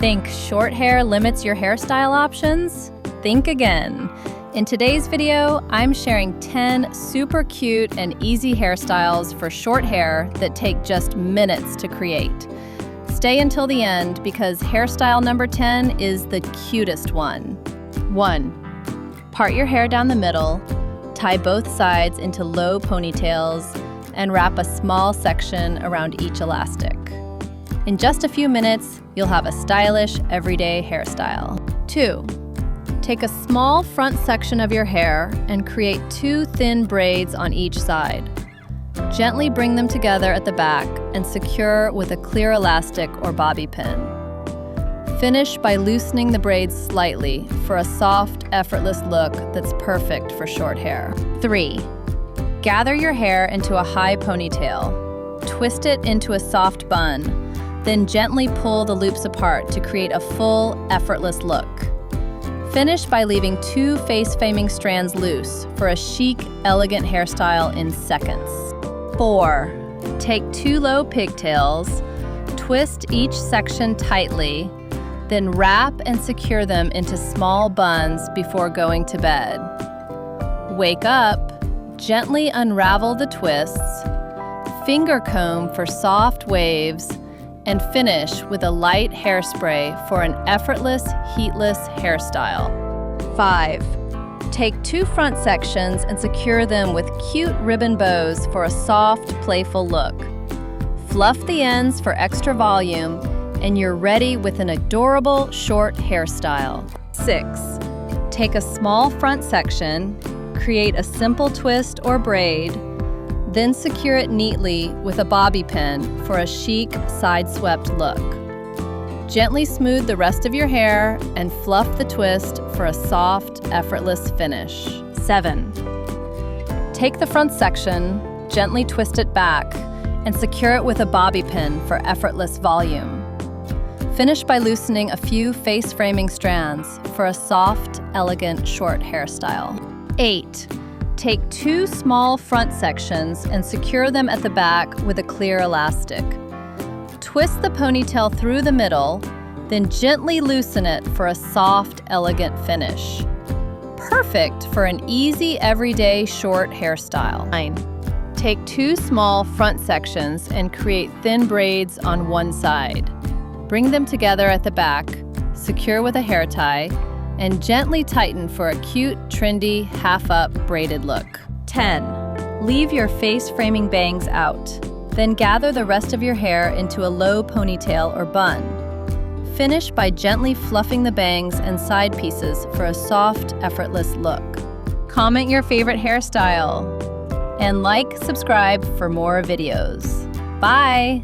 Think short hair limits your hairstyle options? Think again. In today's video, I'm sharing 10 super cute and easy hairstyles for short hair that take just minutes to create. Stay until the end because hairstyle number 10 is the cutest one. 1. Part your hair down the middle, tie both sides into low ponytails, and wrap a small section around each elastic. In just a few minutes, you'll have a stylish, everyday hairstyle. 2. Take a small front section of your hair and create 2 thin braids on each side. Gently bring them together at the back and secure with a clear elastic or bobby pin. Finish by loosening the braids slightly for a soft, effortless look that's perfect for short hair. 3. Gather your hair into a high ponytail. Twist it into a soft bun, then gently pull the loops apart to create a full, effortless look. Finish by leaving 2 face-framing strands loose for a chic, elegant hairstyle in seconds. 4. Take 2 low pigtails, twist each section tightly, then wrap and secure them into small buns before going to bed. Wake up, gently unravel the twists, finger comb for soft waves, and finish with a light hairspray for an effortless, heatless hairstyle. 5. Take 2 front sections and secure them with cute ribbon bows for a soft, playful look. Fluff the ends for extra volume, and you're ready with an adorable short hairstyle. 6. Take a small front section, create a simple twist or braid, then secure it neatly with a bobby pin for a chic, side-swept look. Gently smooth the rest of your hair and fluff the twist for a soft, effortless finish. 7. Take the front section, gently twist it back, and secure it with a bobby pin for effortless volume. Finish by loosening a few face-framing strands for a soft, elegant, short hairstyle. 8. Take 2 small front sections and secure them at the back with a clear elastic. Twist the ponytail through the middle, then gently loosen it for a soft, elegant finish. Perfect for an easy, everyday short hairstyle. 9. Take 2 small front sections and create thin braids on one side. Bring them together at the back, secure with a hair tie, and gently tighten for a cute, trendy, half-up braided look. 10. Leave your face-framing bangs out. Then gather the rest of your hair into a low ponytail or bun. Finish by gently fluffing the bangs and side pieces for a soft, effortless look. Comment your favorite hairstyle. And like, subscribe for more videos. Bye!